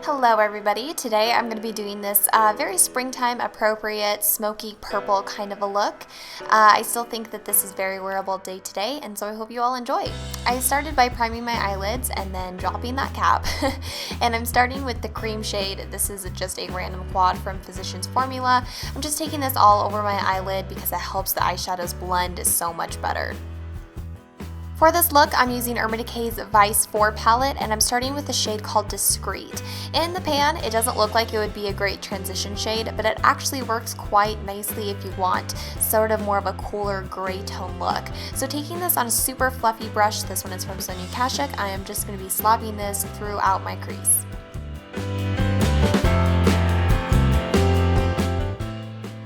Hello everybody, today I'm going to be doing this very springtime appropriate smoky purple kind of a look. I still think that this is very wearable day to day, and so I hope you all enjoy. I started by priming my eyelids and then dropping that cap. And I'm starting with the cream shade. This is just a random quad from Physicians Formula. I'm just taking this all over my eyelid because it helps the eyeshadows blend so much better. For this look, I'm using Urban Decay's Vice 4 palette, and I'm starting with a shade called Discreet. In the pan, it doesn't look like it would be a great transition shade, but it actually works quite nicely if you want sort of more of a cooler gray tone look. So taking this on a super fluffy brush, this one is from Sonia Kashuk, I am just going to be slopping this throughout my crease.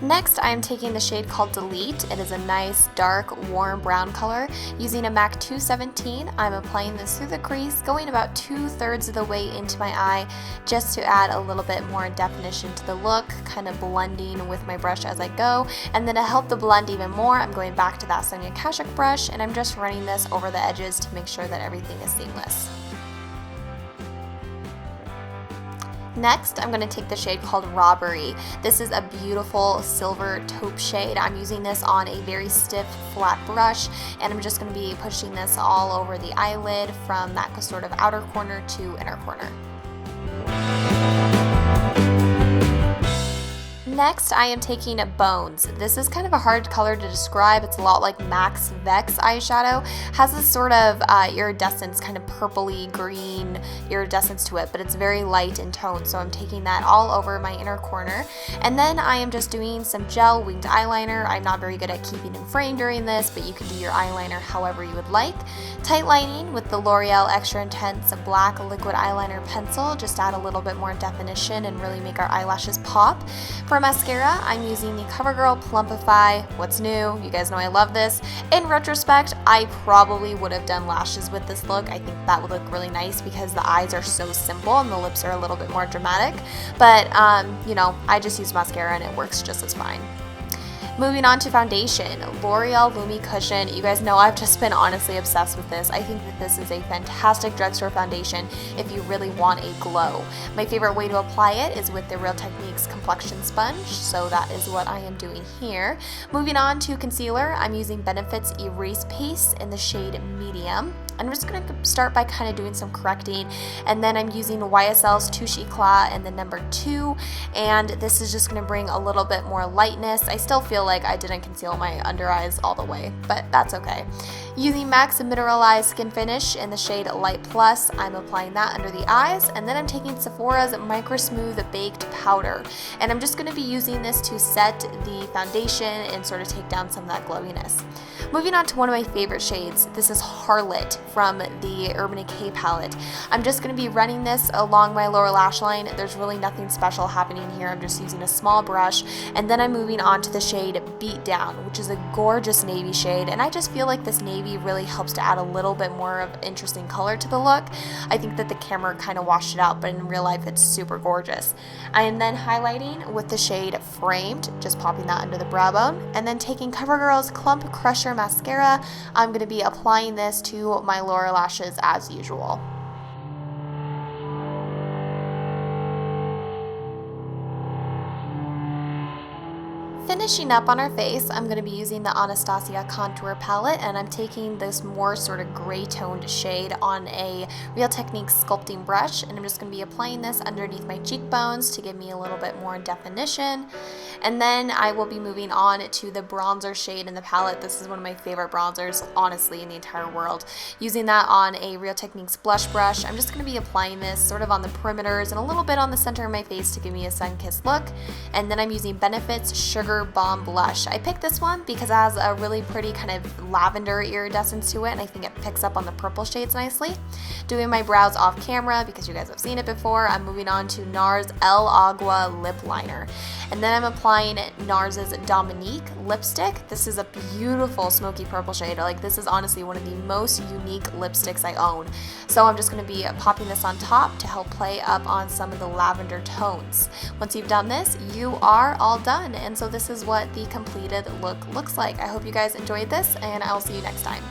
Next, I am taking the shade called Delete. It is a nice, dark, warm brown color. Using a MAC 217, I'm applying this through the crease, going about 2/3 of the way into my eye, just to add a little bit more definition to the look, kind of blending with my brush as I go. And then to help the blend even more, I'm going back to that Sonia Kashuk brush, and I'm just running this over the edges to make sure that everything is seamless. Next, I'm going to take the shade called Robbery. This is a beautiful silver taupe shade. I'm using this on a very stiff, flat brush, and I'm just going to be pushing this all over the eyelid from that sort of outer corner to inner corner. Next, I am taking Bones. This is kind of a hard color to describe. It's a lot like MAC's Vex eyeshadow. Has this sort of iridescence, kind of purpley green iridescence to it, but it's very light in tone, so I'm taking that all over my inner corner. And then I am just doing some gel winged eyeliner. I'm not very good at keeping in frame during this, but you can do your eyeliner however you would like. Tight lining with the L'Oreal Extra Intense Black Liquid Eyeliner Pencil, just add a little bit more definition and really make our eyelashes pop. For mascara, I'm using the CoverGirl Plumpify. What's new? You guys know I love this. In retrospect, I probably would have done lashes with this look. I think that would look really nice because the eyes are so simple and the lips are a little bit more dramatic. But, you know, I just use mascara and it works just as fine. Moving on to foundation, L'Oreal Lumi Cushion. You guys know I've just been honestly obsessed with this. I think that this is a fantastic drugstore foundation if you really want a glow. My favorite way to apply it is with the Real Techniques complexion sponge, so that is what I am doing here. Moving on to concealer, I'm using Benefit's Erase Paste in the shade Medium. I'm just going to start by kind of doing some correcting, and then I'm using YSL's Touche Eclat in the number 2, and this is just going to bring a little bit more lightness. I still feel like I didn't conceal my under eyes all the way, but that's okay. Using MAC's Mineralized Skin Finish in the shade Light Plus, I'm applying that under the eyes, and then I'm taking Sephora's Micro Smooth Baked Powder, and I'm just going to be using this to set the foundation and sort of take down some of that glowiness. Moving on to one of my favorite shades, this is Harlot from the Urban Decay palette. I'm just going to be running this along my lower lash line. There's really nothing special happening here. I'm just using a small brush, and then I'm moving on to the shade Beat Down, which is a gorgeous navy shade, and I just feel like this navy really helps to add a little bit more of interesting color to the look. I think that the camera kind of washed it out, but in real life it's super gorgeous. I am then highlighting with the shade Framed, just popping that under the brow bone, and then taking CoverGirl's Clump Crusher mascara. I'm going to be applying this to my lower lashes as usual. Finishing up on our face, I'm going to be using the Anastasia Contour Palette, and I'm taking this more sort of gray toned shade on a Real Techniques sculpting brush, and I'm just going to be applying this underneath my cheekbones to give me a little bit more definition. And then I will be moving on to the bronzer shade in the palette. This is one of my favorite bronzers, honestly, in the entire world. Using that on a Real Techniques blush brush, I'm just going to be applying this sort of on the perimeters and a little bit on the center of my face to give me a sun-kissed look. And then I'm using Benefit's Sugar Bomb Blush. I picked this one because it has a really pretty kind of lavender iridescence to it, and I think it picks up on the purple shades nicely. Doing my brows off camera because you guys have seen it before, I'm moving on to NARS El Agua Lip Liner. And then I'm applying NARS's Dominique lipstick. This is a beautiful smoky purple shade. Like, this is honestly one of the most unique lipsticks I own. So I'm just going to be popping this on top to help play up on some of the lavender tones. Once you've done this, you are all done. And so this is what the completed look looks like. I hope you guys enjoyed this, and I'll see you next time.